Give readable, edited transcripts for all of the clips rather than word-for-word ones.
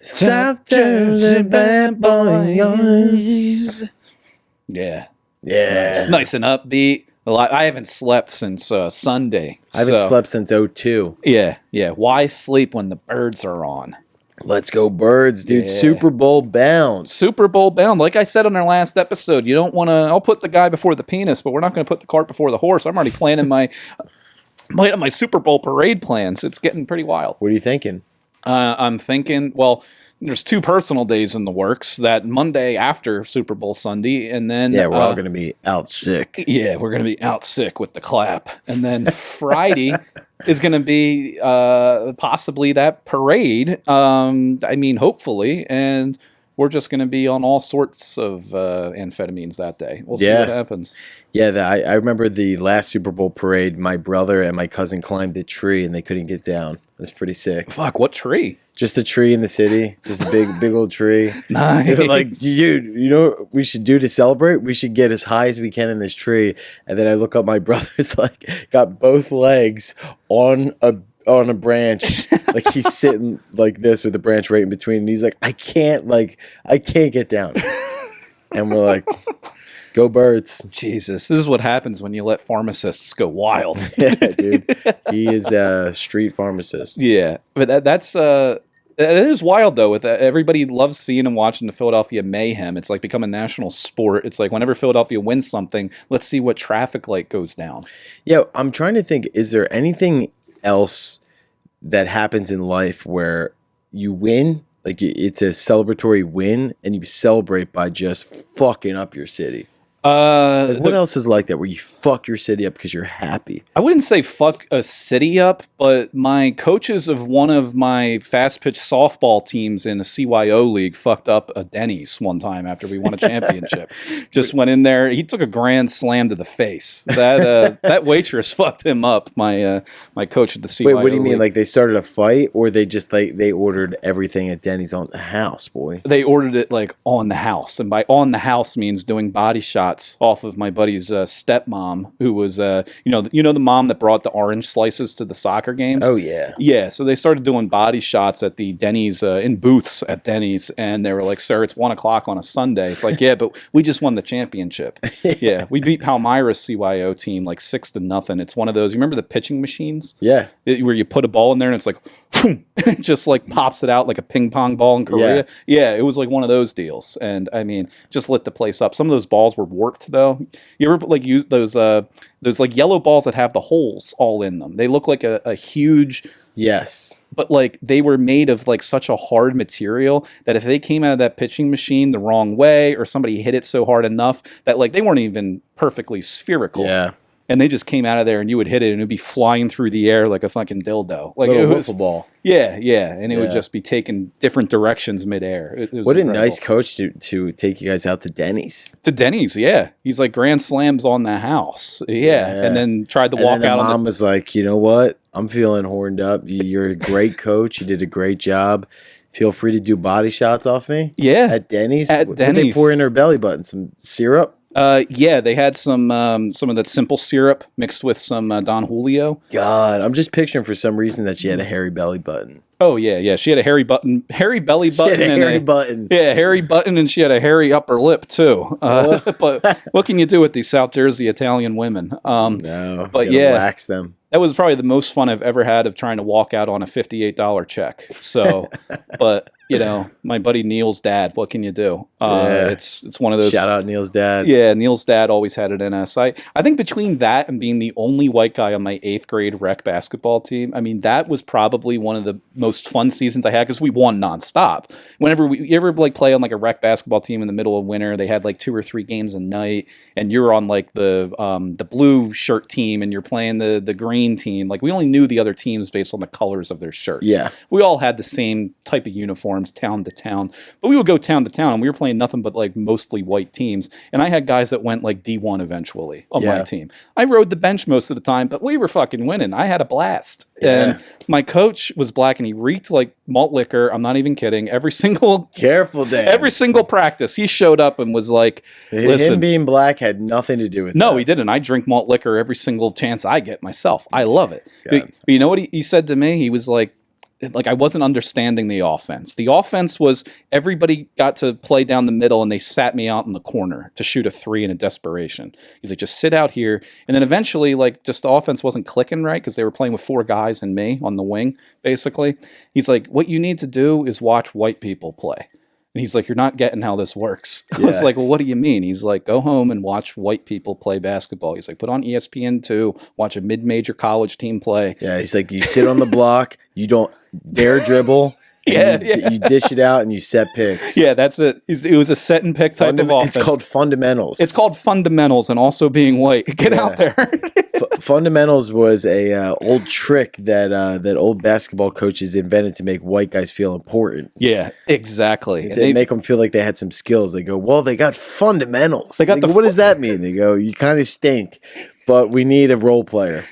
South Jersey bad boys. Yeah. Yeah. It's nice and upbeat. I haven't slept since Sunday. I haven't slept since 02. Yeah. Why sleep when the birds are on? Let's go birds, dude. Yeah. Super Bowl bound. Super Bowl bound. Like I said on our last episode, you don't want to... I'll put the guy before the penis, but we're not going to put the cart before the horse. I'm already planning my Super Bowl parade plans. It's getting pretty wild. What are you thinking? I'm thinking, well, there's 2 personal days in the works. That Monday after Super Bowl Sunday, and then... Yeah, we're all going to be out sick. Yeah, we're going to be out sick with the clap. And then Friday is going to be possibly that parade. Hopefully. And we're just going to be on all sorts of amphetamines that day. We'll see what happens. Yeah, I remember the last Super Bowl parade. My brother and my cousin climbed the tree, and they couldn't get down. It was pretty sick. Fuck, what tree? Just a tree in the city. Just a big old tree. Nice. Like, dude, you know what we should do to celebrate? We should get as high as we can in this tree. And then I look up, my brother's like got both legs on a branch. Like he's sitting like this with the branch right in between. And he's like, I can't get down. And we're like, go birds. Jesus, this is what happens when you let pharmacists go wild. Yeah, dude. He is a street pharmacist. Yeah, but that's it is wild though. With everybody loves seeing and watching the Philadelphia mayhem. It's like become a national sport. It's like whenever Philadelphia wins something, let's see what traffic light goes down. Yeah, I'm trying to think. Is there anything else that happens in life where you win? Like it's a celebratory win, and you celebrate by just fucking up your city. What else is like that where you fuck your city up because you're happy? I wouldn't say fuck a city up, but my coaches of one of my fast pitch softball teams in a CYO league fucked up a Denny's one time after we won a championship. Just went in there. He took a grand slam to the face. That waitress fucked him up. My coach at the CYO. Wait, what do you mean? league. Like they started a fight, or they just they ordered everything at Denny's on the house, boy? They ordered it like on the house, and by on the house means doing body shots off of my buddy's stepmom, who was you know the mom that brought the orange slices to the soccer games. Oh yeah, yeah. So they started doing body shots at the Denny's in booths at Denny's, and they were like, "Sir, it's 1:00 on a Sunday." It's like, yeah, but we just won the championship. Yeah, we beat Palmyra's CYO team like 6-0. It's one of those. You remember the pitching machines? Yeah, where you put a ball in there and it's like, it just like pops it out like a ping pong ball in Korea. Yeah, it was like one of those deals, and I mean, just lit the place up. Some of those balls were warped though. You ever like use those like yellow balls that have the holes all in them? They look like a huge. Yes. But like they were made of like such a hard material that if they came out of that pitching machine the wrong way, or somebody hit it so hard enough that like they weren't even perfectly spherical. Yeah. And they just came out of there, and you would hit it, and it would be flying through the air like a fucking dildo. Like it was a ball. Yeah, and it would just be taking different directions midair. It was what incredible. A nice coach to take you guys out to Denny's. To Denny's, yeah. He's like grand slams on the house, yeah. And then tried to walk out. Mom was like, you know what? I'm feeling horned up. You're a great coach. You did a great job. Feel free to do body shots off me. Yeah, at Denny's. At what Denny's. did they pour in her belly button? Some syrup. Yeah, they had some of that simple syrup mixed with some Don Julio. God, I'm just picturing for some reason that she had a hairy belly button. Oh yeah. She had a hairy belly button. She had a hairy button. Yeah, hairy button, and she had a hairy upper lip too. But what can you do with these South Jersey Italian women? No, but yeah, wax them. That was probably the most fun I've ever had of trying to walk out on a $58 check. So, but you know, my buddy Neil's dad. What can you do? It's one of those. Shout out Neil's dad. Yeah, Neil's dad always had it in us. I think between that and being the only white guy on my 8th grade rec basketball team, I mean, that was probably one of the most fun seasons I had because we won nonstop. Whenever you ever like play on like a rec basketball team in the middle of winter, they had like 2 or 3 games a night, and you're on like the blue shirt team and you're playing the green team. Like we only knew the other teams based on the colors of their shirts. Yeah, we all had the same type of uniforms, town to town, but we would go town to town, and we were playing nothing but like mostly white teams. And I had guys that went like D1 eventually on my team. I rode the bench most of the time, but we were fucking winning. I had a blast. Yeah. And my coach was black, and he reeked like malt liquor. I'm not even kidding. Every single practice, he showed up and was like, "Listen." Him being black had nothing to do with No, that. he didn't. I drink malt liquor every single chance I get myself. I love it. But you know what he said to me? He was like, like I wasn't understanding the offense. The offense was everybody got to play down the middle and they sat me out in the corner to shoot a 3 in a desperation. He's like, just sit out here. And then eventually, like, just the offense wasn't clicking right because they were playing with 4 guys and me on the wing, basically. He's like, what you need to do is watch white people play. And he's like, you're not getting how this works. I was like, well, what do you mean? He's like, go home and watch white people play basketball. He's like, put on ESPN2, watch a mid-major college team play. Yeah, he's like, you sit on the block, you don't dare dribble. You dish it out and you set picks. Yeah, that's it. It was a set and pick type of offense. It's called fundamentals. It's called fundamentals, and also being white. Get out there. Fundamentals was a old trick that old basketball coaches invented to make white guys feel important. Yeah, exactly. They make them feel like they had some skills. They go, well, they got fundamentals. They got what does that mean? They go, you kind of stink, but we need a role player.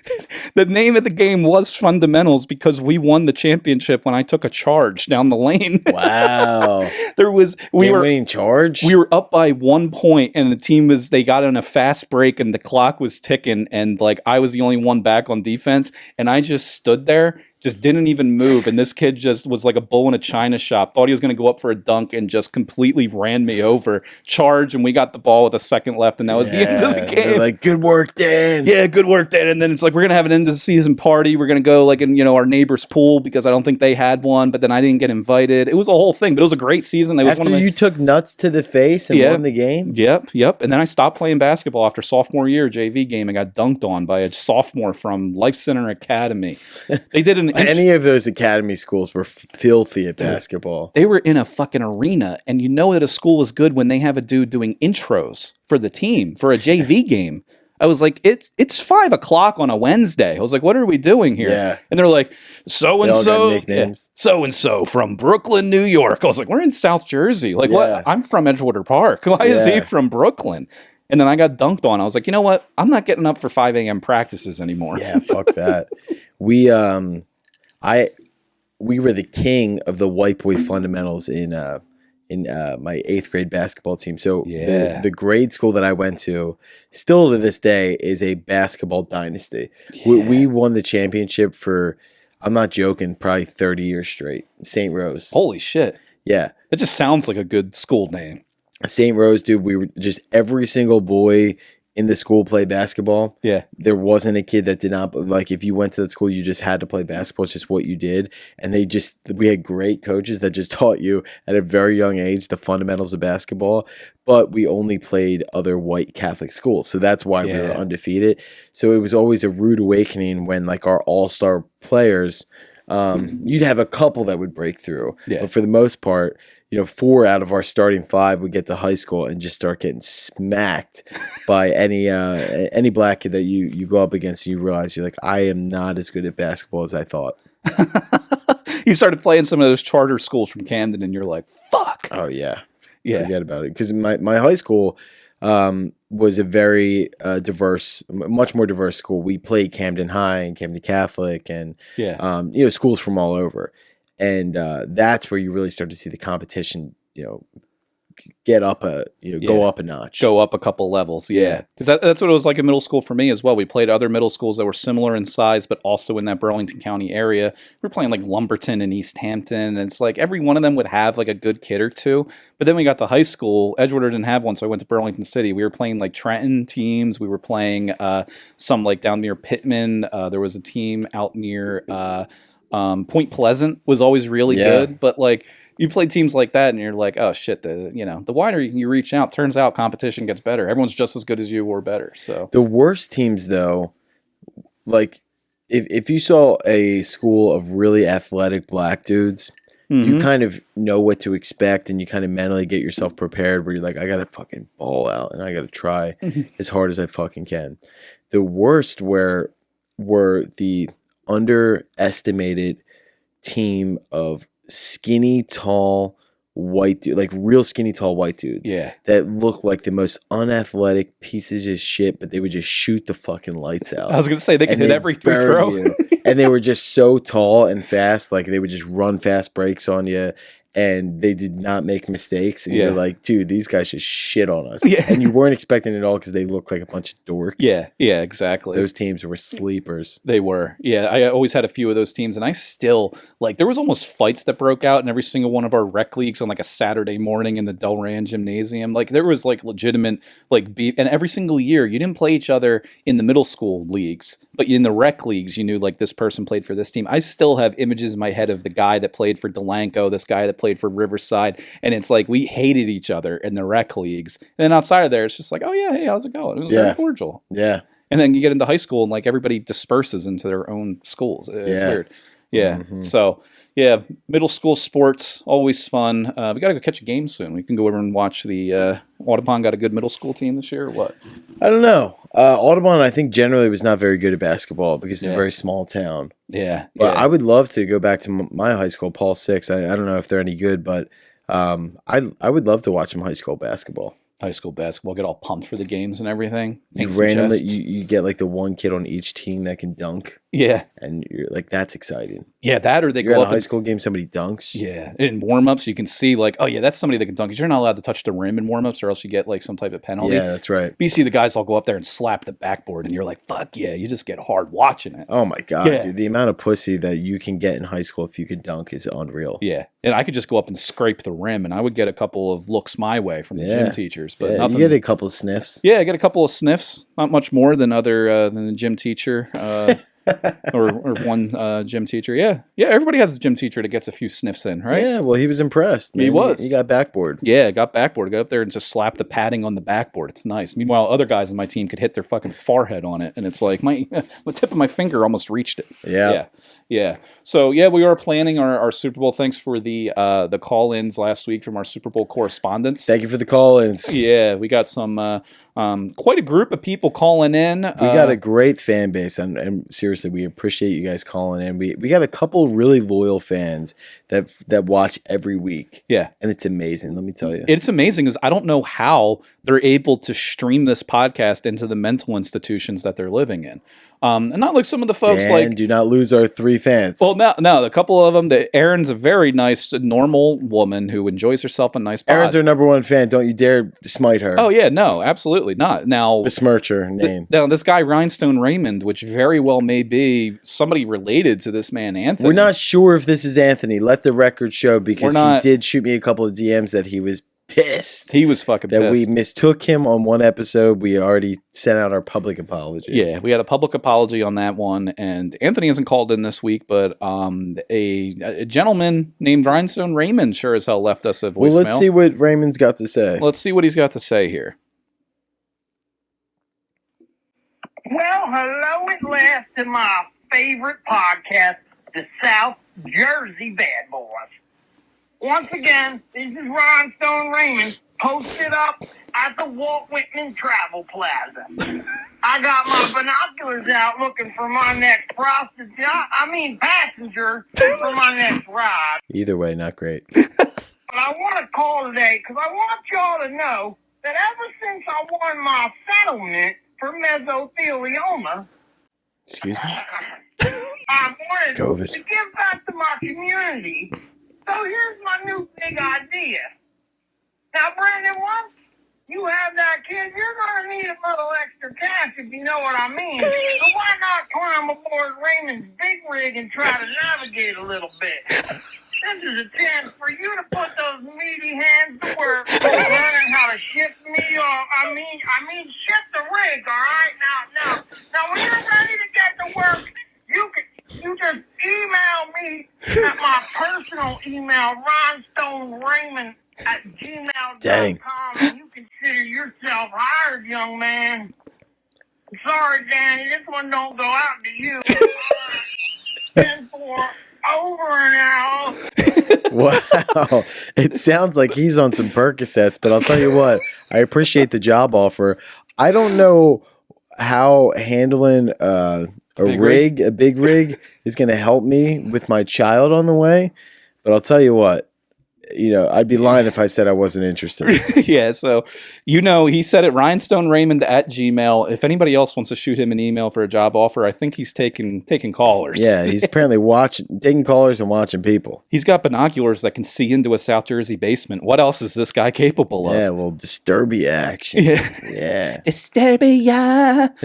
The name of the game was Fundamentals because we won the championship when I took a charge down the lane. Wow. We were winning charge. We were up by 1 point and the team they got on a fast break and the clock was ticking and like I was the only one back on defense and I just stood there, just didn't even move, and this kid just was like a bull in a china shop, thought he was going to go up for a dunk and just completely ran me over. Charge, and we got the ball with a second left, and that was the end of the game. They're like, good work, Dan. Yeah, good work, Dan. And then it's like, we're going to have an end of the season party. We're going to go like in, our neighbor's pool because I don't think they had one, but then I didn't get invited. It was a whole thing, but it was a great season. After you took nuts to the face and won the game? Yep. And then I stopped playing basketball after sophomore year JV game. I got dunked on by a sophomore from Life Center Academy. They did any of those academy schools were filthy at basketball. They were in a fucking arena, and you know that a school is good when they have a dude doing intros for the team for a JV game. I was like, it's 5 o'clock on a Wednesday. I was like, what are we doing here? Yeah. And they're like, so-and-so nicknames. From Brooklyn, New York. I was like, we're in South Jersey. Like, what? I'm from Edgewater Park. Why is he from Brooklyn? And then I got dunked on. I was like, you know what? I'm not getting up for 5 a.m. practices anymore. Yeah, fuck that. We were the king of the white boy fundamentals in my 8th grade basketball team. So the grade school that I went to, still to this day, is a basketball dynasty. Yeah. We won the championship for, I'm not joking, probably 30 years straight. St. Rose. Holy shit. Yeah. It just sounds like a good school name. St. Rose, dude, we were just every single boy in the school played basketball. Yeah. There wasn't a kid that did not, like, if you went to the school, you just had to play basketball. It's just what you did. And we had great coaches that just taught you at a very young age the fundamentals of basketball, but we only played other white Catholic schools. So that's why we were undefeated. So it was always a rude awakening when, like, our all-star players, you'd have a couple that would break through. Yeah. But for the most part, 4 out of our starting 5 would get to high school and just start getting smacked by any black kid that you go up against, and you realize you're like, I am not as good at basketball as I thought. You started playing some of those charter schools from Camden, and you're like, fuck. Oh, yeah. Forget about it. Because my high school was a very much more diverse school. We played Camden High and Camden Catholic and schools from all over. And that's where you really start to see the competition, get up go up a notch. Go up a couple levels, yeah. Because that's what it was like in middle school for me as well. We played other middle schools that were similar in size, but also in that Burlington County area. We were playing like Lumberton and East Hampton, and it's like every one of them would have like a good kid or two. But then we got to high school. Edgewater didn't have one, so I went to Burlington City. We were playing like Trenton teams. We were playing some like down near Pittman. There was a team out near Point Pleasant was always really good, but like you play teams like that and you're like, oh shit, the wider you reach out, turns out competition gets better. Everyone's just as good as you or better. So the worst teams though, like if you saw a school of really athletic black dudes, you kind of know what to expect and you kind of mentally get yourself prepared where you're like, I gotta fucking ball out and I gotta try as hard as I fucking can. The worst were the underestimated team of skinny, tall, white dude, like real skinny, tall white dudes. Yeah. That looked like the most unathletic pieces of shit, but they would just shoot the fucking lights out. I was going to say, they could hit every free throw. And they were just so tall and fast, like they would just run fast breaks on you. and they did not make mistakes. And Yeah. you're like, dude, these guys just shit on us. Yeah. And you weren't expecting it at all because they look like a bunch of dorks. Yeah, exactly. Those teams were sleepers. They were. Yeah, I always had a few of those teams, and I still, like, there was almost fights that broke out in every single one of our rec leagues on, like, a Saturday morning in the Delran Gymnasium. Like, there was, like, legitimate, like, beef. And every single year, you didn't play each other in the middle school leagues, but in the rec leagues, you knew, like, this person played for this team. I still have images in my head of the guy that played for Delanco, this guy that played for Riverside, and it's like, we hated each other in the rec leagues. And then outside of there, it's just like, oh, yeah, hey, how's it going? It was very cordial. Yeah. And then you get into high school and like everybody disperses into their own schools. It's weird. Yeah. Mm-hmm. So yeah, middle school sports, always fun. We got to go catch a game soon. We can go over and watch the Audubon got a good middle school team this year or what? I don't know. Audubon, I think generally was not very good at basketball because it's a very small town. Yeah. But I would love to go back to my high school, Paul 6. I don't know if they're any good, but I would love to watch some high school basketball. High school basketball, get all pumped for the games and everything. Randomly, you get like the one kid on each team that can dunk. Yeah. And you're like, that's exciting. Yeah, that or they you're go at up a high school game, somebody dunks. Yeah. In warm-ups, you can see like, oh yeah, that's somebody that can dunk. Because you're not allowed to touch the rim in warm-ups or else you get like some type of penalty. Yeah, that's right. But you see the guys all go up there and slap the backboard and you're like, fuck yeah, you just get hard watching it. Oh my God, dude. The amount of pussy that you can get in high school if you could dunk is unreal. Yeah. And I could just go up and scrape the rim and I would get a couple of looks my way from the gym teachers. But nothing. You get a couple of sniffs. Yeah, I get a couple of sniffs. Not much more than than the gym teacher. or one gym teacher. Yeah. Everybody has a gym teacher that gets a few sniffs in, right? Yeah. Well, he was impressed. Man. He was. He got backboard. Yeah, got backboard. Got up there and just slapped the padding on the backboard. It's nice. Meanwhile, other guys on my team could hit their fucking forehead on it, and it's like the tip of my finger almost reached it. Yeah. So yeah, we are planning our Super Bowl. Thanks for the call-ins last week from our Super Bowl correspondents. Thank you for the call-ins. Yeah, we got some quite a group of people calling in. We got a great fan base, and seriously, we appreciate you guys calling in. We got a couple really loyal fans that watch every week. Yeah, and it's amazing. Let me tell you, it's amazing because I don't know how they're able to stream this podcast into the mental institutions that they're living in. And not like some of the folks do not lose our 3 fans. Well, no, a couple of them. Erin's a very nice, normal woman who enjoys herself a nice pod. Erin's our number 1 fan. Don't you dare smite her. Oh yeah, no, absolutely not. Now besmirch her name. Now this guy Rhinestone Raymond, which very well may be somebody related to this man Anthony. We're not sure if this is Anthony. Let the record show because he did shoot me a couple of DMs that he was pissed. He was fucking pissed. That we mistook him on one episode. We already sent out our public apology. Yeah, we had a public apology on that one. And Anthony hasn't called in this week, but a gentleman named Rhinestone Raymond sure as hell left us a voicemail. Well, let's see what Raymond's got to say. Let's see what he's got to say here. Well, hello at last to my favorite podcast, the South Jersey Bad Boys. Once again, this is Rhinestone Raymond, posted up at the Walt Whitman Travel Plaza. I got my binoculars out looking for my next passenger for my next ride. Either way, not great. But I want to call today because I want y'all to know that ever since I won my settlement for mesothelioma, excuse me, I wanted COVID. to give back to my community. So here's my new big idea. Now, Brandon, once you have that kid, you're going to need a little extra cash, if you know what I mean. So why not climb aboard Raymond's big rig and try to navigate a little bit? This is a chance for you to put those meaty hands to work, learning how to shift me off. I mean, shift the rig, all right? Now, when you're ready to get to work, you just email me at my personal email, rhinestoneraymond@gmail.com, and you consider yourself hired, young man. Sorry, Danny, this one don't go out to you. 10-4, over and out. Wow. It sounds like he's on some Percocets, but I'll tell you what, I appreciate the job offer. I don't know how handling a big rig is going to help me with my child on the way, but I'll tell you what, I'd be lying if I said I wasn't interested. Yeah, so he said it, rhinestoneraymond@gmail. If anybody else wants to shoot him an email for a job offer, I think he's taking callers. Yeah, he's apparently taking callers and watching people. He's got binoculars that can see into a South Jersey basement. What else is this guy capable of? Yeah, well, Disturbia action. Yeah. Disturbia.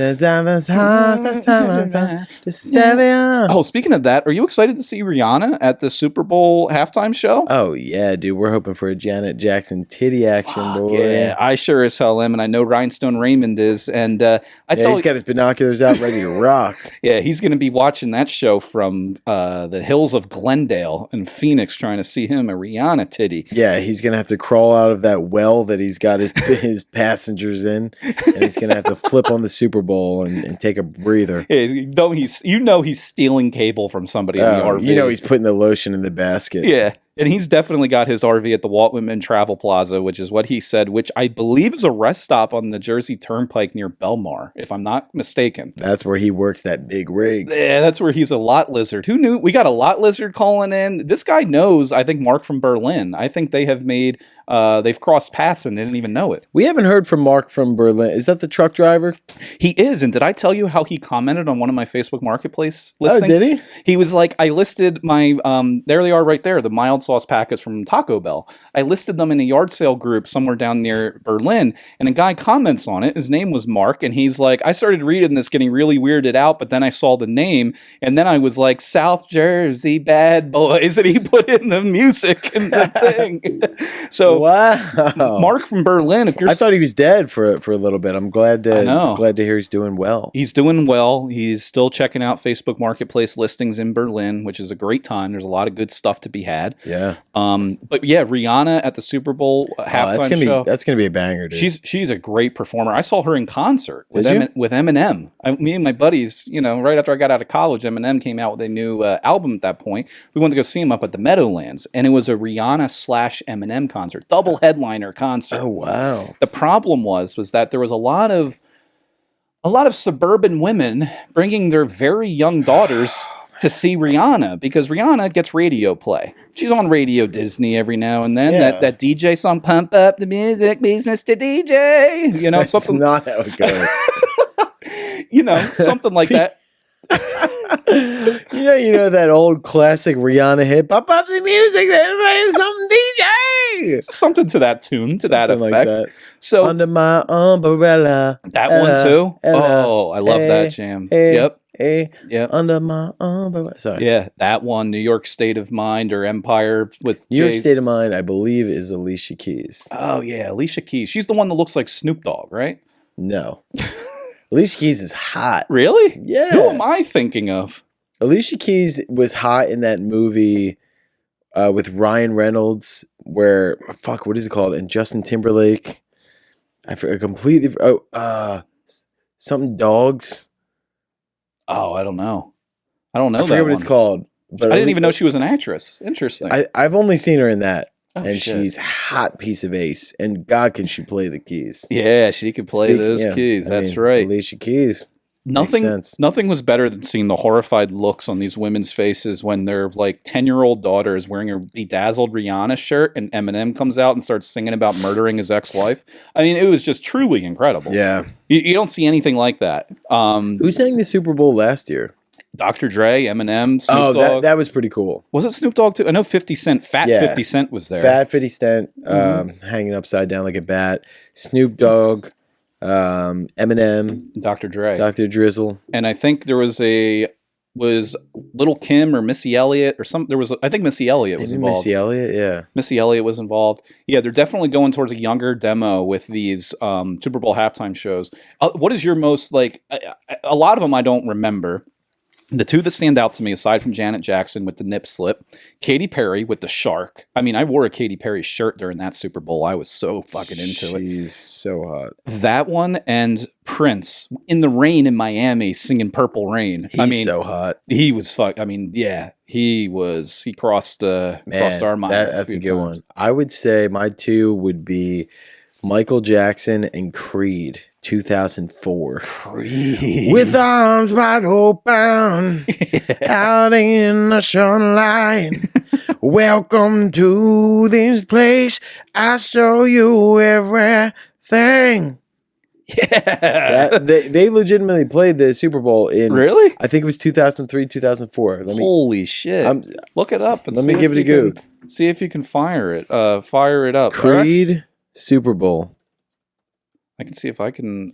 Disturbia. Oh, speaking of that, are you excited to see Rihanna at the Super Bowl halftime show? Oh, yeah, dude. We're hoping for a Janet Jackson titty action, boy. Yeah, I sure as hell am, and I know Rhinestone Raymond is. And he's got his binoculars out ready to rock. Yeah, he's going to be watching that show from the hills of Glendale in Phoenix, trying to see him a Rihanna titty. Yeah, he's going to have to crawl out of that well that he's got his passengers in, and he's going to have to flip on the Super Bowl and take a breather. Yeah, he's stealing cable from somebody in the RV. He's putting the lotion in the basket. Yeah. And he's definitely got his RV at the Walt Whitman Travel Plaza, which is what he said, which I believe is a rest stop on the Jersey Turnpike near Belmar, if I'm not mistaken. That's where he works that big rig. Yeah, that's where he's a lot lizard. Who knew? We got a lot lizard calling in. This guy knows, I think, Mark from Berlin. I think they have they've crossed paths and didn't even know it. We haven't heard from Mark from Berlin. Is that the truck driver? He is. And did I tell you how he commented on one of my Facebook Marketplace listings? Oh, did he? He was like, I listed my, there they are right there, the mild sauce packets from Taco Bell. I listed them in a yard sale group somewhere down near Berlin, and a guy comments on it. His name was Mark, and he's like, I started reading this getting really weirded out, but then I saw the name, and then I was like, South Jersey bad boys, and he put in the music and the thing. So, wow. Mark from Berlin, I thought he was dead for a little bit. I'm glad to hear he's doing well. He's doing well. He's still checking out Facebook Marketplace listings in Berlin, which is a great time. There's a lot of good stuff to be had. Yeah. But yeah, Rihanna at the Super Bowl halftime show. That's gonna be a banger, dude. She's a great performer. I saw her in concert with Eminem. Me and my buddies, right after I got out of college, Eminem came out with a new album at that point. We went to go see him up at the Meadowlands, and it was a Rihanna/Eminem concert, double headliner concert. Oh wow! The problem was that there was a lot of suburban women bringing their very young daughters to see Rihanna, because Rihanna gets radio play. She's on Radio Disney every now and then. Yeah. That DJ song, "Pump Up the Music, Please, Mr. DJ." That's something. Not how it goes. Something like that. That old classic Rihanna hit, "Pump up the music, then play something DJ." Something to that tune, to that effect. Like that. So under my umbrella. That one too. Oh, I love that jam. Yep. Under my umbrella. Sorry. Yeah, that one, New York State of Mind or Empire with New York State of Mind, I believe, is Alicia Keys. Oh yeah, Alicia Keys. She's the one that looks like Snoop Dogg, right? No. Alicia Keys is hot. Really? Yeah. Who am I thinking of? Alicia Keys was hot in that movie with Ryan Reynolds, where what is it called? And Justin Timberlake. I forget completely. Something dogs. Oh, I don't know. I don't know. I forget what it's called. But I didn't even know she was an actress. Interesting. I've only seen her in that. Oh, and shit. She's a hot piece of ace. And God, can she play the keys? Yeah, she could play those keys. That's right. Alicia Keys. Nothing was better than seeing the horrified looks on these women's faces when their 10-year-old daughter is wearing a bedazzled Rihanna shirt and Eminem comes out and starts singing about murdering his ex-wife. I mean, it was just truly incredible. Yeah. You don't see anything like that. Who sang the Super Bowl last year? Dr. Dre, Eminem, Snoop Dogg. That was pretty cool. Was it Snoop Dogg too? I know 50 Cent, 50 Cent was there. Fat 50 Cent, hanging upside down like a bat. Snoop Dogg, Eminem, Dr. Dre, Dr. Drizzle, and I think there was Little Kim or Missy Elliott or some. I think Missy Elliott was involved. Missy Elliott, yeah. Missy Elliott was involved. Yeah, they're definitely going towards a younger demo with these Super Bowl halftime shows. What is your most a lot of them I don't remember. The two that stand out to me, aside from Janet Jackson with the nip slip, Katy Perry with the shark. I mean, I wore a Katy Perry shirt during that Super Bowl. I was so fucking into it. She's so hot. That one and Prince in the rain in Miami singing Purple Rain. He's so hot. He was he crossed our minds. That's a good one. I would say my two would be Michael Jackson and Creed, 2004. Creed. With arms wide open, out in the sunlight. Welcome to this place. I show you everything. Yeah. They legitimately played the Super Bowl in. Really? I think it was 2003, 2004. Holy shit! Look it up and let me give it a go. See if you can fire it. Fire it up. Creed Super Bowl. I can see if I can.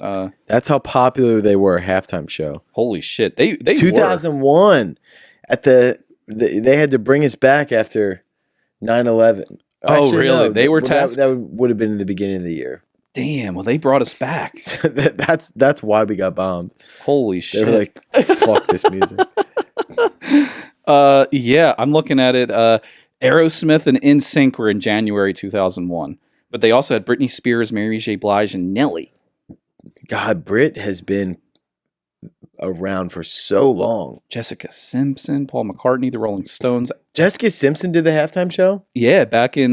That's how popular they were. Halftime show. Holy shit! They 2001 at they had to bring us back after 9/11. Oh, Actually, really? no, They were tasked. That would have been in the beginning of the year. Damn. Well, they brought us back. That's why we got bombed. Holy They shit! were like, "Fuck this music." Yeah, I'm looking at it. Aerosmith and NSYNC were in January 2001, but they also had Britney Spears, Mary J. Blige, and Nelly. God, Brit has been around for so long. Jessica Simpson, Paul McCartney, the Rolling Stones. Jessica Simpson did the halftime show? Yeah, back in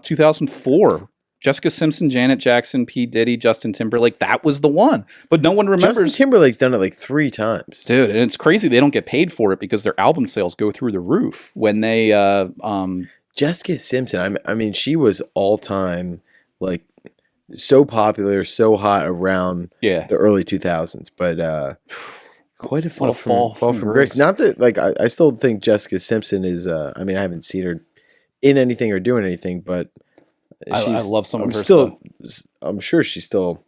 2004. Jessica Simpson, Janet Jackson, P. Diddy, Justin Timberlake. That was the one. But no one remembers. Justin Timberlake's done it like 3 times. Dude, and it's crazy they don't get paid for it because their album sales go through the roof when they Jessica Simpson, I mean, she was all time like so popular, so hot around the early 2000s, but quite a fall from grace. Not that like I still think Jessica Simpson is I mean, I haven't seen her in anything or doing anything, but I love some of her stuff. I'm sure she's still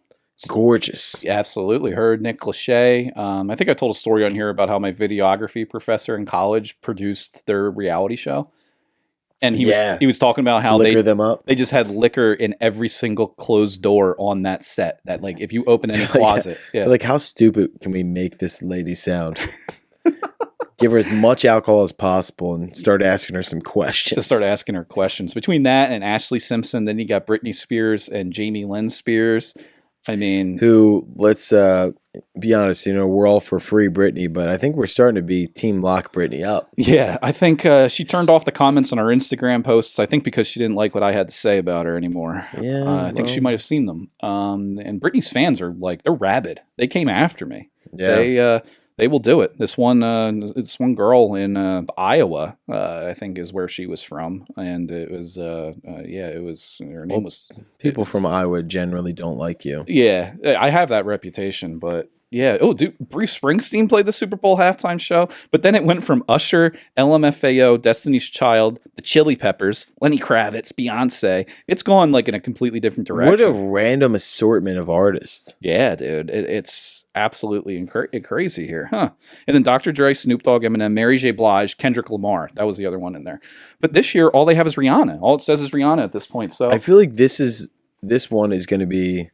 gorgeous. Absolutely. Her, Nick Lachey. I think I told a story on here about how my videography professor in college produced their reality show. And he was talking about how they just had liquor in every single closed door on that set. That like if you open any closet, like how stupid can we make this lady sound? Give her as much alcohol as possible and start asking her some questions. Just start asking her questions. Between that and Ashley Simpson, then you got Britney Spears and Jamie Lynn Spears. I mean, who, let's be honest, we're all for free Britney, but I think we're starting to be team lock Britney up. Yeah, I think she turned off the comments on our Instagram posts, I think because she didn't like what I had to say about her anymore. Yeah, I think she might have seen them. And Britney's fans are like, they're rabid. They came after me. Yeah. They will do it. This one girl in Iowa, I think, is where she was from, and it was, her name was. People from Iowa generally don't like you. Yeah, I have that reputation, but yeah. Oh, dude, Bruce Springsteen played the Super Bowl halftime show, but then it went from Usher, LMFAO, Destiny's Child, the Chili Peppers, Lenny Kravitz, Beyonce. It's gone like in a completely different direction. What a random assortment of artists. Yeah, dude, it's absolutely crazy here, huh? And then Dr. Dre, Snoop Dogg, Eminem, Mary J. Blige, Kendrick Lamar. That was the other one in there. But this year, all they have is Rihanna. All it says is Rihanna at this point. So I feel like this one is going to be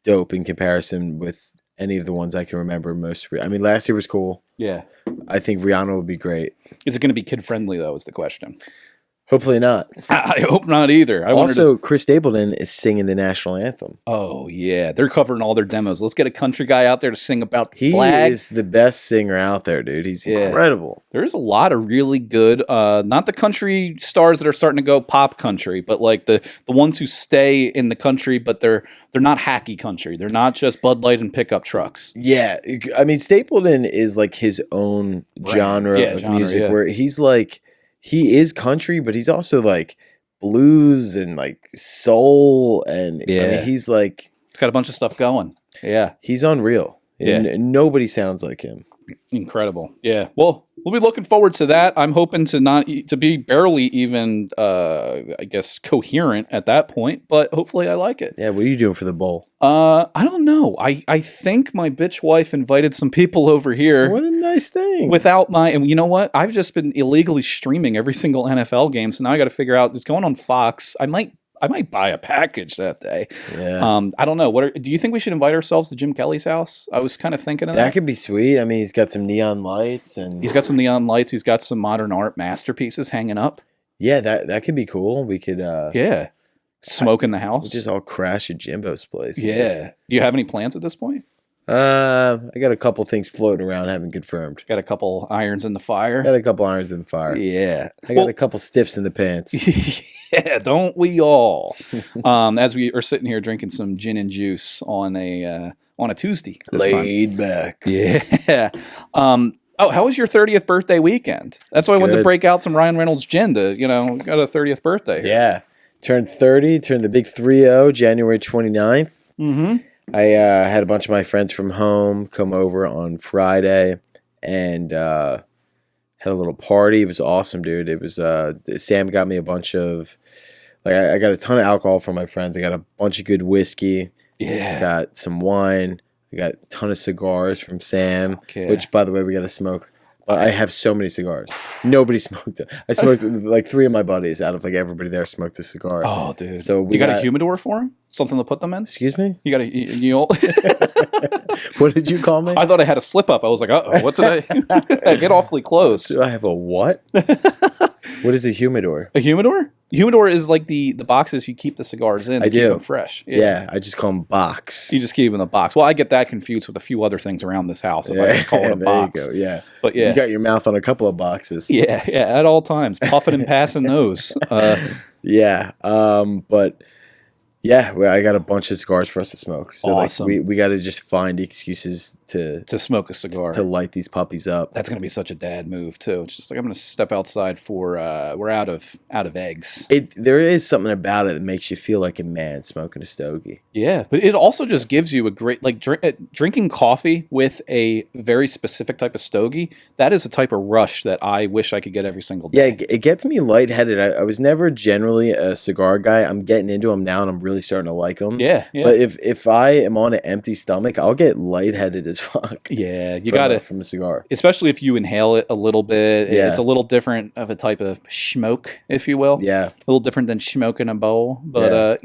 dope in comparison with any of the ones I can remember most. I mean, last year was cool. Yeah. I think Rihanna would be great. Is it going to be kid friendly though? Is the question. Hopefully not. I hope not either. Chris Stapleton is singing the national anthem. Oh, yeah. They're covering all their demos. Let's get a country guy out there to sing about the flag. He is the best singer out there, dude. He's incredible. There's a lot of really good, not the country stars that are starting to go pop country, but like the ones who stay in the country, but they're not hacky country. They're not just Bud Light and pickup trucks. Yeah. I mean, Stapleton is like his own genre of music where he's like, he is country, but he's also like blues and like soul. And I mean, he's like, got a bunch of stuff going. Yeah. He's unreal. Yeah. And nobody sounds like him. Incredible. Yeah. Well, we'll be looking forward to that. I'm hoping to be barely even, I guess, coherent at that point, but hopefully I like it. Yeah. What are you doing for the bowl? I don't know. I think my bitch wife invited some people over here. What a nice thing. And you know what? I've just been illegally streaming every single NFL game. So now I got to figure out, it's going on Fox. I might buy a package that day. Yeah. I don't know. Do you think we should invite ourselves to Jim Kelly's house? I was kind of thinking of that. That could be sweet. I mean, he's got some neon lights and he's got some modern art masterpieces hanging up. Yeah, that could be cool. We could smoke in the house. We just all crash at Jimbo's place. Yeah. Do you have any plans at this point? I got a couple things floating around, haven't confirmed. Got a couple irons in the fire. Got a couple irons in the fire. Yeah. I got a couple stiffs in the pants. Yeah, don't we all? As we are sitting here drinking some gin and juice on a Tuesday. Laid back. Yeah. How was your 30th birthday weekend? That's why I wanted to break out some Ryan Reynolds gin to, got a 30th birthday. Yeah. Turned 30, turned the big 3-0, January 29th. Mm-hmm. I had a bunch of my friends from home come over on Friday and had a little party. It was awesome, dude. It was Sam got me a bunch of I got a ton of alcohol from my friends. I got a bunch of good whiskey. Yeah. Got some wine. I got a ton of cigars from Sam, which, by the way, we got to smoke. I have so many cigars. Nobody smoked it. I smoked like 3 of my buddies out of like everybody there smoked a cigar. Oh, dude. So you got a humidor for him? Something to put them in? Excuse me? You got What did you call me? I thought I had a slip up. I was like, uh-oh, what did I get awfully close? Do I have a what? What is a humidor? A humidor? Humidor is like the boxes you keep the cigars in to keep them fresh. Yeah, I just call them box. You just keep them in the box. Well, I get that confused with a few other things around this house. If I just call it a box. There you go, yeah. But yeah. You got your mouth on a couple of boxes. Yeah, at all times. Puffing and passing those. Yeah, but... Yeah, well, I got a bunch of cigars for us to smoke. So awesome. Like, we got to just find excuses to smoke a cigar, to light these puppies up. That's going to be such a dad move too. It's just like I'm going to step outside for we're out of eggs. There is something about it that makes you feel like a man smoking a stogie. Yeah, but it also just gives you a great drinking coffee with a very specific type of stogie. That is a type of rush that I wish I could get every single day. Yeah, it gets me lightheaded. I was never generally a cigar guy. I'm getting into them now, and I'm really starting to like them. Yeah. But if I am on an empty stomach, I'll get lightheaded as fuck. Yeah, you got it from a cigar, especially if you inhale it a little bit. Yeah. It's a little different of a type of smoke, if you will. Yeah, a little different than smoking a bowl, but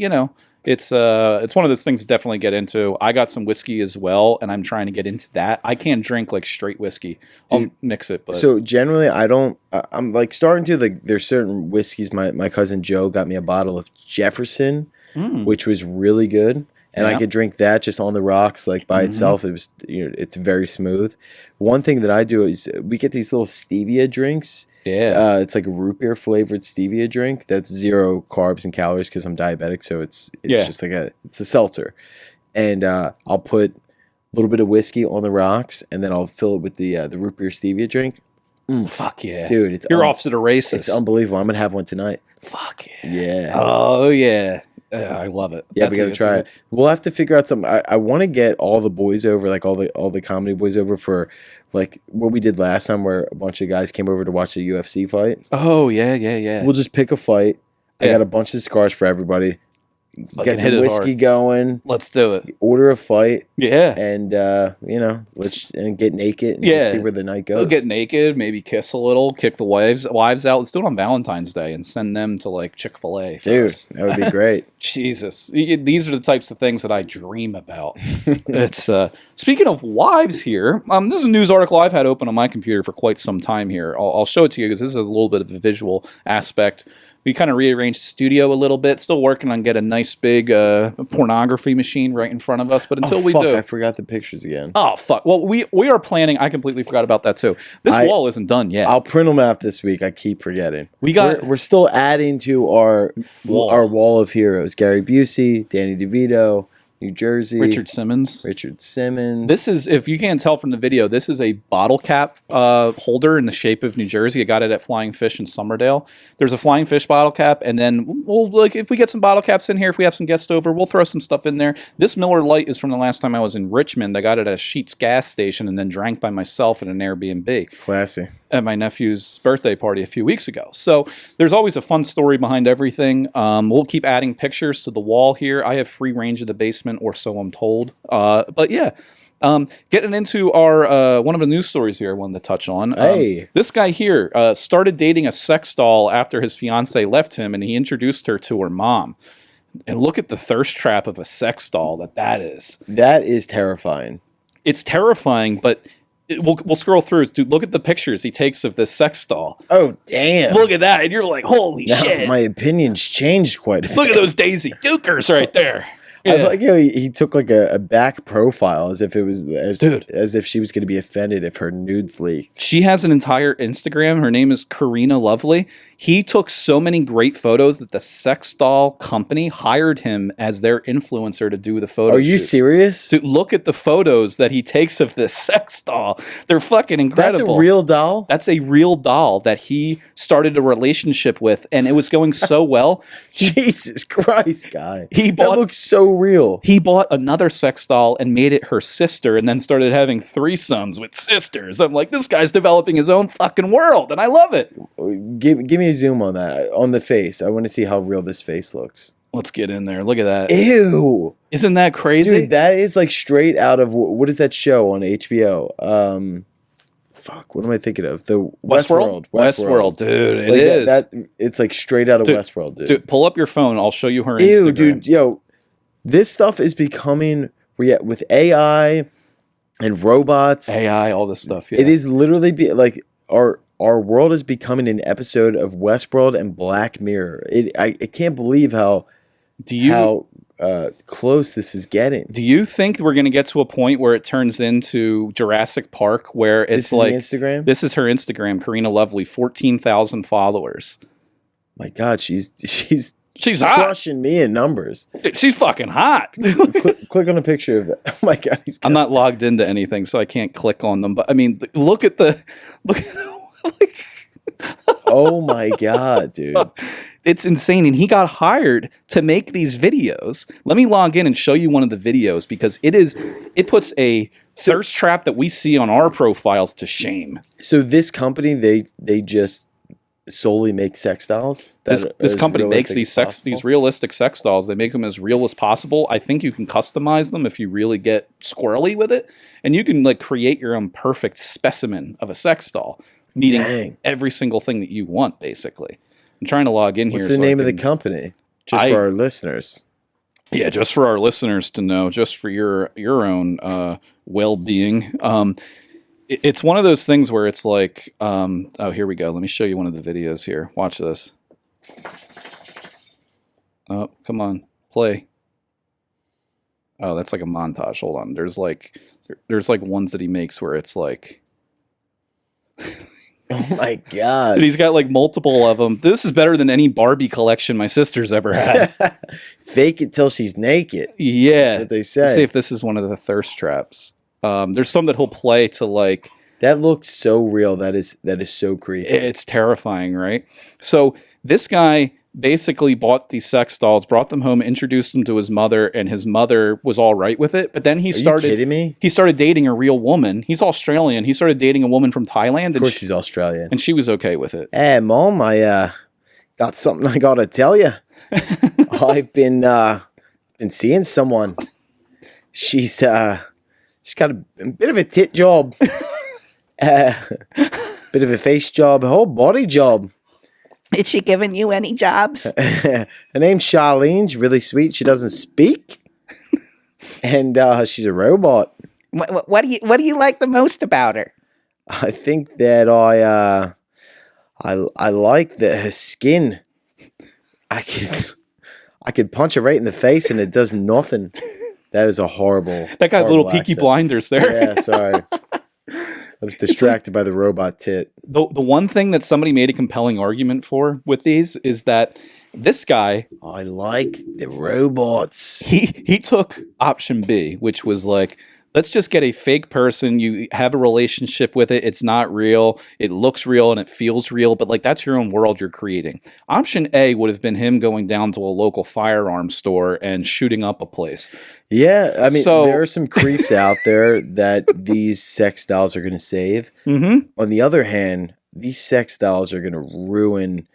it's one of those things to definitely get into. I got some whiskey as well, and I'm trying to get into that. I can't drink like straight whiskey. I'll mix it, but so generally I don't. I'm like starting to there's certain whiskeys. My cousin Joe got me a bottle of Jefferson. Which was really good, and I could drink that just on the rocks, like by itself. It was, it's very smooth. One thing that I do is we get these little stevia drinks. Yeah, it's like a root beer flavored stevia drink that's 0 carbs and calories because I'm diabetic, so it's just like it's a seltzer, and I'll put a little bit of whiskey on the rocks, and then I'll fill it with the root beer stevia drink. Fuck yeah, dude! You're off to the races. It's unbelievable. I'm gonna have one tonight. Fuck yeah! Yeah. Oh yeah. I love it. Yeah, we gotta try it. We'll have to figure out something. I want to get all the boys over, like all the comedy boys over for like what we did last time, where a bunch of guys came over to watch a UFC fight. Oh yeah. We'll just pick a fight. I got a bunch of cigars for everybody. Get some whiskey going. Let's do it. Order a fight. Yeah. And let's get naked and just see where the night goes. We'll get naked, maybe kiss a little, kick the wives out. Let's do it on Valentine's Day and send them to like Chick-fil-A. Dude, that would be great. Jesus. These are the types of things that I dream about. It's speaking of wives here, this is a news article I've had open on my computer for quite some time here. I'll show it to you because this has a little bit of a visual aspect. We kind of rearranged the studio a little bit. Still working on get a nice big pornography machine right in front of us. But until we do, I forgot the pictures again. Oh fuck! Well, we are planning. I completely forgot about that too. This wall isn't done yet. I'll print them out this week. I keep forgetting. We're still adding to our wall of heroes. Gary Busey, Danny DeVito, New Jersey. Richard Simmons. This is, if you can't tell from the video, this is a bottle cap holder in the shape of New Jersey. I got it at Flying Fish in Summerdale. There's a Flying Fish bottle cap, and then if we get some bottle caps in here, if we have some guests over, we'll throw some stuff in there. This Miller Lite is from the last time I was in Richmond. I got it at a Sheetz gas station and then drank by myself in an Airbnb. Classy. At my nephew's birthday party a few weeks ago. So there's always a fun story behind everything. We'll keep adding pictures to the wall here. I have free range of the basement, or so I'm told. But yeah, getting into our one of the news stories here I wanted to touch on. Hey. This guy here started dating a sex doll after his fiance left him, and he introduced her to her mom. And look at the thirst trap of a sex doll that is. That is terrifying. It's terrifying, but... We'll scroll through. Dude, look at the pictures he takes of this sex doll. Oh, damn. Look at that. And you're like, holy shit. My opinion's changed quite a bit. Look at those Daisy Dukers right there. I like how he took like a back profile as if it was as if she was going to be offended if her nudes leaked. She has an entire Instagram. Her name is Karina Lovely. He took so many great photos that the sex doll company hired him as their influencer to do the photos. Are you serious? Dude, look at the photos that he takes of this sex doll. They're fucking incredible. That's a real doll? That's a real doll that he started a relationship with, and it was going so well. Jesus Christ, guy. That looks so real. He bought another sex doll and made it her sister and then started having threesomes with sisters. I'm like, this guy's developing his own fucking world, and I love it. Give me a zoom on that, on the face. I want to see how real this face looks. Let's get in there. Look at that. Ew. Isn't that crazy? Dude, that is like straight out of, what is that show on HBO? Fuck, what am I thinking of? The Westworld. Westworld, dude. It is. It's like straight out of Westworld, dude. Dude, pull up your phone. I'll show you her Ew, Instagram. dude, yo, this stuff is becoming, with AI and robots. AI, all this stuff, yeah. It is literally, like, our world is becoming an episode of Westworld and Black Mirror. I can't believe how close this is getting. Do you think we're going to get to a point where it turns into Jurassic Park, where it's like Instagram? This is her Instagram, Karina Lovely, 14,000 followers. My God, she's hot. Crushing me in numbers. She's fucking hot. click on a picture of that. Oh my God, I'm not logged into anything, so I can't click on them. But I mean, look at oh my God, dude. It's insane. And he got hired to make these videos. Let me log in and show you one of the videos, because it puts a thirst trap that we see on our profiles to shame. So this company, they just solely make sex dolls? This company makes these realistic sex dolls. They make them as real as possible. I think you can customize them if you really get squirrely with it. And you can like create your own perfect specimen of a sex doll, meeting every single thing that you want, basically. I'm trying to log in here. What's the name of the company? Just for our listeners. Yeah, just for our listeners to know, just for your own well-being. It's one of those things where it's like, oh, here we go. Let me show you one of the videos here. Watch this. Oh, come on, play. Oh, that's like a montage. Hold on. There's like ones that he makes where it's like. Oh my God. Dude, he's got like multiple of them. This is better than any Barbie collection my sister's ever had. Fake it till she's naked. Yeah. That's what they say. Let's see if this is one of the thirst traps. There's some that he'll play to like. That looks so real. That is so creepy. It's terrifying, right? So this guy basically bought these sex dolls, brought them home, introduced them to his mother, and his mother was all right with it. But then he started. Are you kidding me? He started dating a real woman. He's Australian. He started dating a woman from Thailand. Of course, he's Australian, and she was okay with it. Hey, Mom, I got something I gotta tell you. I've been seeing someone. She's got a bit of a tit job, bit of a face job, a whole body job. Is she giving you any jobs? Her name's Charlene. She's really sweet. She doesn't speak, and she's a robot. What do you like the most about her? I think that I like her skin. I could punch her right in the face and it does nothing. That is a horrible. That got little Peaky accent. Blinders there. Yeah, sorry. I was distracted by the robot tit. The one thing that somebody made a compelling argument for with these is that this guy, I like the robots. He took option B, which was like, let's just get a fake person. You have a relationship with it. It's not real. It looks real and it feels real, but like that's your own world you're creating. Option A would have been him going down to a local firearms store and shooting up a place. Yeah, I mean, there are some creeps out there that these sex dolls are going to save. Mm-hmm. On the other hand, these sex dolls are going to ruin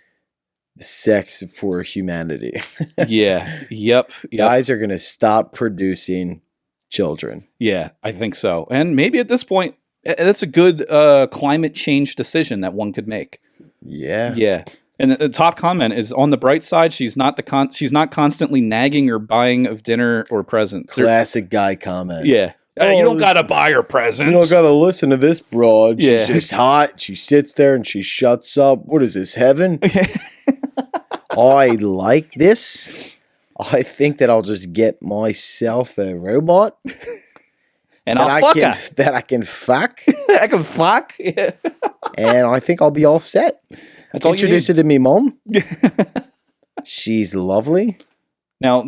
sex for humanity. Yeah. Yep. Guys are going to stop producing children. Yeah, I think so. And maybe at this point, that's a good climate change decision that one could make. Yeah. Yeah. And the top comment is, on the bright side, she's not constantly nagging or buying of dinner or presents. Classic guy comment. Yeah. You don't got to buy her presents. You don't got to listen to this broad. She's Yeah. just hot. She sits there and she shuts up. What is this, heaven? I like this. I think that I'll just get myself a robot And I'll fuck her. that I can fuck, I can fuck. Yeah. and I think I'll be all set. That's all Introduce her to me, mom. She's lovely. Now,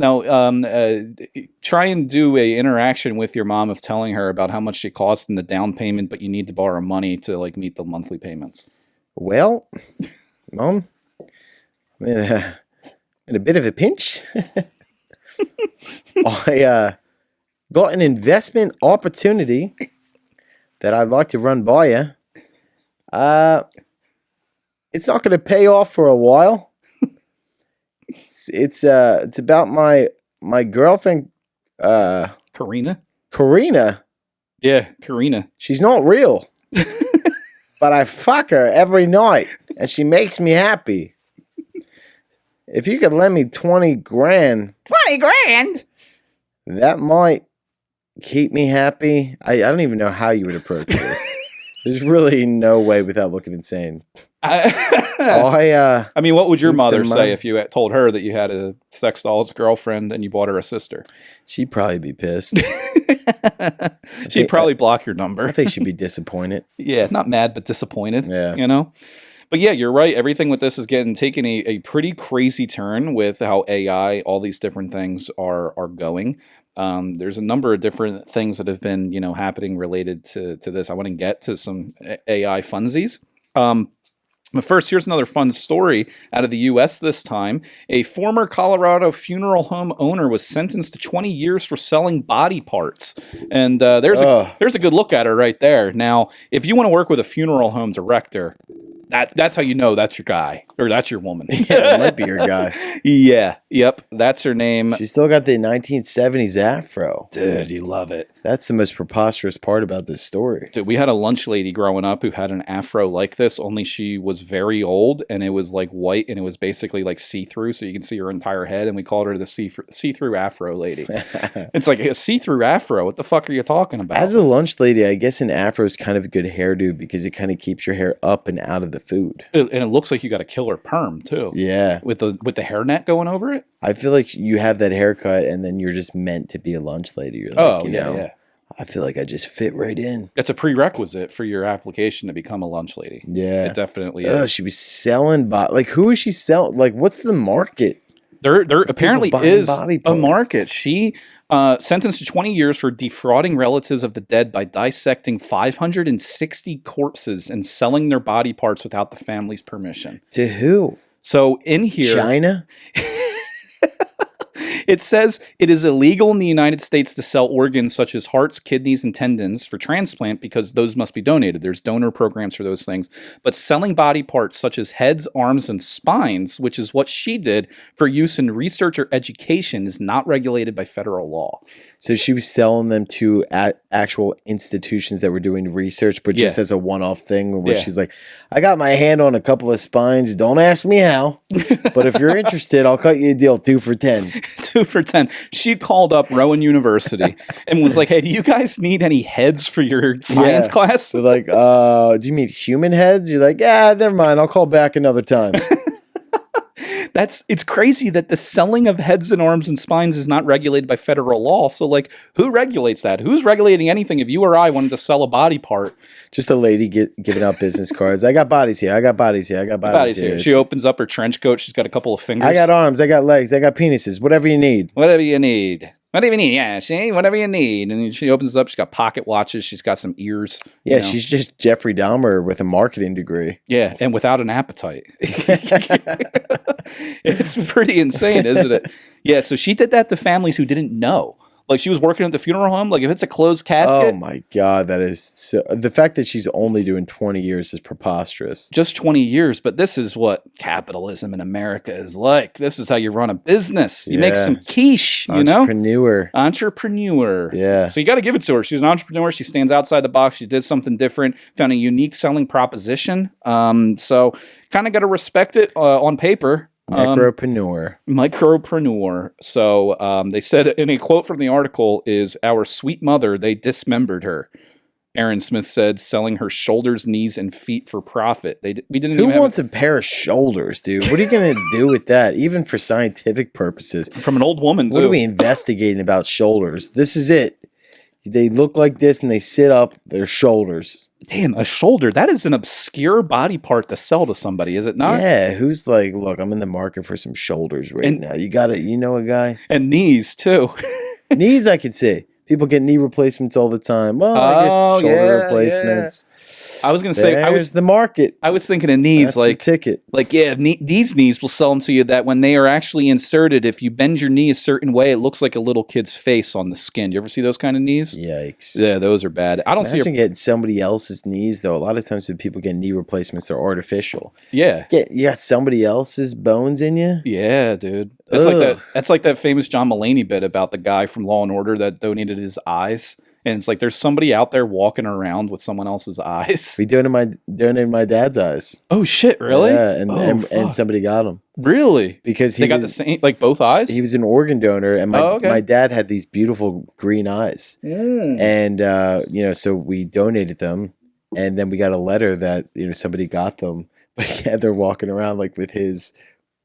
try and do a interaction with your mom of telling her about how much she costs in the down payment, but you need to borrow money to like meet the monthly payments. Well, mom, I'm in a bit of a pinch. I got an investment opportunity that I'd like to run by you. It's not going to pay off for a while. It's about my girlfriend, Karina? Karina. Yeah, Karina. She's not real, but I fuck her every night, and she makes me happy. If you could lend me 20 grand, 20 grand? that might keep me happy. I don't even know how you would approach this. There's really no way without looking insane. I mean, what would your need mother some say money. if you had told her that you had a sex doll as a girlfriend and you bought her a sister? She'd probably be pissed. She'd probably block your number. I think she'd be disappointed. Yeah, not mad, but disappointed. Yeah. You know? But yeah, you're right. Everything with this is getting taken a pretty crazy turn with how AI, all these different things are going. There's a number of different things that have been, happening related to this. I want to get to some AI funsies. But first, here's another fun story out of the U.S. this time. A former Colorado funeral home owner was sentenced to 20 years for selling body parts. And there's a good look at her right there. Now, if you want to work with a funeral home director, that's how you know that's your guy or that's your woman. Yeah, it might be your guy. Yeah, yep, that's her name. She's still got the 1970s afro. Dude, you love it. That's the most preposterous part about this story. Dude, we had a lunch lady growing up who had an afro like this, only she was very old and it was like white and it was basically like see-through so you can see her entire head, and we called her the see-through afro lady. It's like a see-through afro. What the fuck are you talking about? As a lunch lady, I guess an afro is kind of a good hairdo because it kind of keeps your hair up and out of the food. And it looks like you got a killer perm too. Yeah. With the hairnet going over it? I feel like you have that haircut and then you're just meant to be a lunch lady. You're like, yeah. I feel like I just fit right in. That's a prerequisite for your application to become a lunch lady. Yeah. It definitely Oh, is. she was selling like who is she selling? Like what's the market? There apparently buying is body a parts. market. She sentenced to 20 years for defrauding relatives of the dead by dissecting 560 corpses and selling their body parts without the family's permission. To who? So in here, China? it says it is illegal in the United States to sell organs such as hearts, kidneys, and tendons for transplant because those must be donated. There's donor programs for those things. But selling body parts such as heads, arms, and spines, which is what she did for use in research or education, is not regulated by federal law. So she was selling them to actual institutions that were doing research, but just as a one-off thing where she's like, I got my hand on a couple of spines. Don't ask me how. But if you're interested, I'll cut you a deal 2 for 10. 2 for 10. She called up Rowan University and was like, hey, do you guys need any heads for your science class? They're like, do you mean human heads? You're like, yeah, never mind. I'll call back another time. It's crazy that the selling of heads and arms and spines is not regulated by federal law. So like, who regulates that? Who's regulating anything? If you or I wanted to sell a body part, just a lady giving out business cards. I got bodies here. I got bodies here. I got bodies here. She opens up her trench coat. She's got a couple of fingers. I got arms. I got legs. I got penises. Whatever you need. Whatever you need. Whatever you need. Yeah, see? Whatever you need. And then she opens it up. She's got pocket watches. She's got some ears. Yeah, she's just Jeffrey Dahmer with a marketing degree. Yeah, and without an appetite. It's pretty insane, isn't it? Yeah, so she did that to families who didn't know. Like, she was working at the funeral home. Like, if it's a closed casket. Oh, my God. That is so. The fact that she's only doing 20 years is preposterous. Just 20 years. But this is what capitalism in America is like. This is how you run a business. You make some quiche, you know? Entrepreneur. Yeah. So you got to give it to her. She's an entrepreneur. She stands outside the box. She did something different. Found a unique selling proposition. So kind of got to respect it on paper. Micropreneur. So they said in a quote from the article is, our sweet mother, they dismembered her. Aaron Smith said, selling her shoulders, knees, and feet for profit. We didn't. Who even wants a pair of shoulders, dude? What are you gonna do with that? Even for scientific purposes, from an old woman. What are we investigating about shoulders? This is it. They look like this and they sit up. Their shoulders. Damn, a shoulder. That is an obscure body part to sell to somebody, is it not? Yeah. Who's like, look, I'm in the market for some shoulders now. You got it. You know a guy. And knees too. Knees, I could see. People get knee replacements all the time. Well, I guess shoulder replacements. I was going to say, the market. I was thinking of knees. That's like the ticket. Like, yeah, these knees will sell them to you that when they are actually inserted, if you bend your knee a certain way, it looks like a little kid's face on the skin. You ever see those kind of knees? Yikes. Yeah, those are bad. I don't Imagine getting somebody else's knees, though. A lot of times when people get knee replacements, they're artificial. Yeah. You got somebody else's bones in you? Yeah, dude. That's like that famous John Mulaney bit about the guy from Law and Order that donated his eyes. And it's like there's somebody out there walking around with someone else's eyes. We donated my dad's eyes. Oh shit! Really? Yeah, and somebody got them. Really? Because they got the same, like both eyes. He was an organ donor, and my dad had these beautiful green eyes, and so we donated them, and then we got a letter that somebody got them, but yeah, they're walking around like with his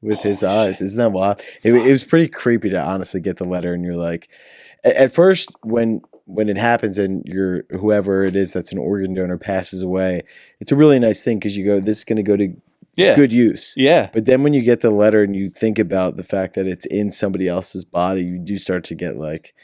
eyes. Shit. Isn't that wild? It was pretty creepy to honestly get the letter, and you're like, at first when it happens and whoever it is that's an organ donor passes away, it's a really nice thing because you go, this is going to go to good use. Yeah. But then when you get the letter and you think about the fact that it's in somebody else's body, you do start to get like,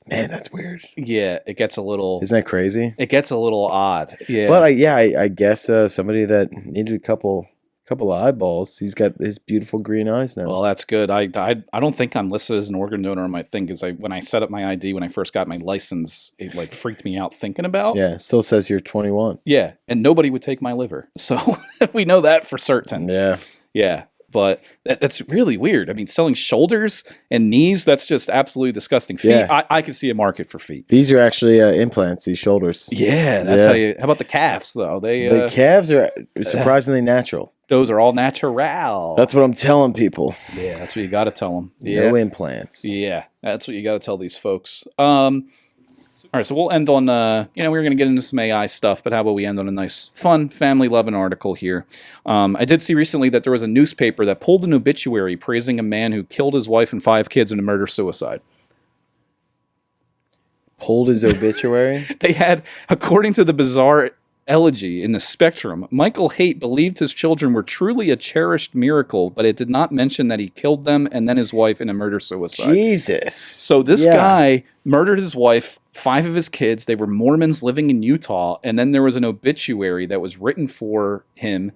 man, that's weird. Yeah, it gets a little. Isn't that crazy? It gets a little odd. Yeah. But I guess somebody that needed a couple of eyeballs, he's got his beautiful green eyes now. Well, that's good. I don't think I'm listed as an organ donor on my thing because when I set up my ID when I first got my license, it like freaked me out thinking about. Yeah, it still says you're 21. Yeah, and nobody would take my liver, so we know that for certain. Yeah. But that's really weird. I mean, selling shoulders and knees, that's just absolutely disgusting. Feet, yeah. I could see a market for feet. These are actually implants, these shoulders. Yeah, that's how you... How about the calves, though? The calves are surprisingly natural. Those are all natural. That's what I'm telling people. Yeah, that's what you got to tell them. Yeah. No implants. Yeah, that's what you got to tell these folks. All right, so we'll end on, we were going to get into some AI stuff, but how about we end on a nice, fun, family-loving article here. I did see recently that there was a newspaper that pulled an obituary praising a man who killed his wife and 5 kids in a murder-suicide. Pulled his obituary? They had, according to the bizarre elegy in the Spectrum, Michael Haight believed his children were truly a cherished miracle, but it did not mention that he killed them and then his wife in a murder-suicide. Jesus. So this guy murdered his wife, 5 of his kids. They were Mormons living in Utah, and then there was an obituary that was written for him,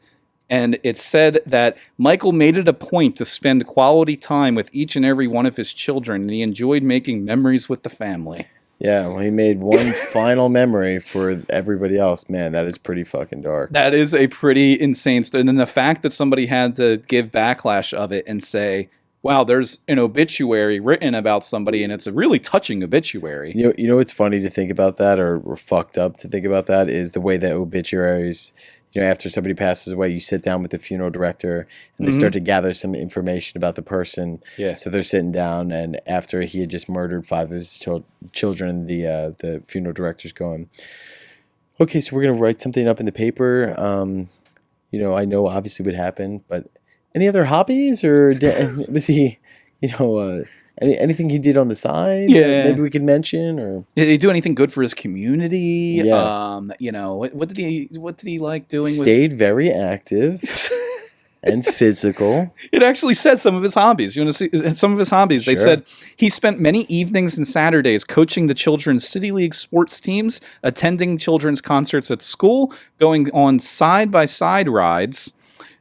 and it said that Michael made it a point to spend quality time with each and every one of his children, and he enjoyed making memories with the family. Yeah, well, he made one final memory for everybody else. Man, that is pretty fucking dark. That is a pretty insane story. And then the fact that somebody had to give backlash of it and say, wow, there's an obituary written about somebody, and it's a really touching obituary. You know what's funny to think about that, or fucked up to think about that, is the way that obituaries... after somebody passes away, you sit down with the funeral director and they start to gather some information about the person. Yeah. So they're sitting down, and after he had just murdered 5 of his children, the funeral director's going, okay, so we're going to write something up in the paper. I know obviously what happened, but any other hobbies, or was he, anything he did on the side? Yeah. Maybe we could mention, or did he do anything good for his community? Yeah. What did he like doing? Stayed very active and physical. It actually said some of his hobbies. You want to see some of his hobbies? Sure. They said he spent many evenings and Saturdays coaching the children's City League sports teams, attending children's concerts at school, going on side-by-side rides,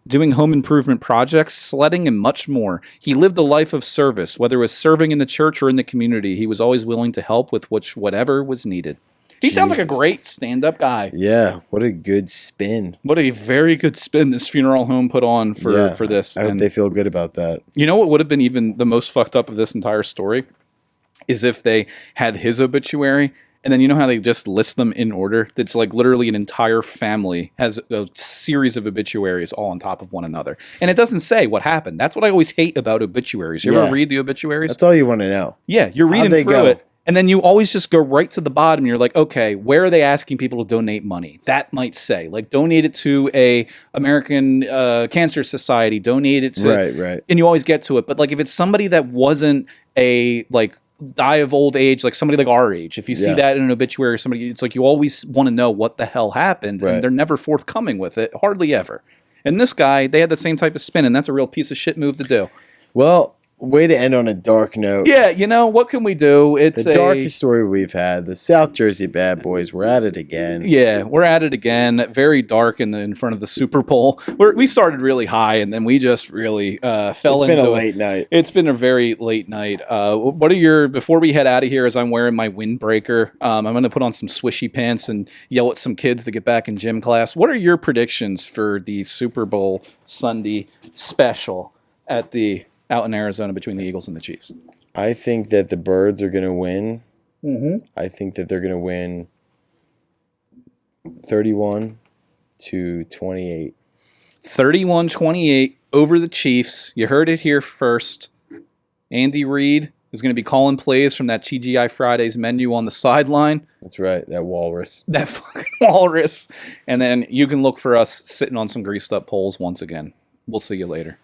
doing home improvement projects, sledding, and much more. He lived a life of service, whether it was serving in the church or in the community. He was always willing to help with whatever was needed. He sounds like a great stand-up guy. Yeah, what a good spin. What a very good spin this funeral home put on for this. I hope they feel good about that. You know what would have been even the most fucked up of this entire story? Is if they had his obituary, and then you know how they just list them in order? It's like literally an entire family has a series of obituaries all on top of one another. And it doesn't say what happened. That's what I always hate about obituaries. You ever read the obituaries? That's all you want to know. Yeah, you're reading through it. And then you always just go right to the bottom. You're like, okay, where are they asking people to donate money? That might say, like, donate it to a American Cancer Society, donate it to, Right. and you always get to it. But like, if it's somebody that wasn't a like die of old age, like somebody like our age, if you see that in an obituary or somebody, it's like you always want to know what the hell happened, and they're never forthcoming with it, hardly ever. And this guy, they had the same type of spin, and that's a real piece of shit move to do. Well, way to end on a dark note. Yeah, you know, what can we do? It's the darkest story we've had. The South Jersey Bad Boys. We're at it again. Yeah, we're at it again. Very dark in front of the Super Bowl. We started really high, and then we just really fell into it. It's been a late night. It's been a very late night. What are your, before we head out of here, as I'm wearing my windbreaker, I'm going to put on some swishy pants and yell at some kids to get back in gym class. What are your predictions for the Super Bowl Sunday special out in Arizona between the Eagles and the Chiefs? I think that the Birds are going to win. Mm-hmm. I think that they're going to win 31-28. 31-28 over the Chiefs. You heard it here first. Andy Reid is going to be calling plays from that TGI Fridays menu on the sideline. That's right, that walrus. That fucking walrus. And then you can look for us sitting on some greased up poles once again. We'll see you later.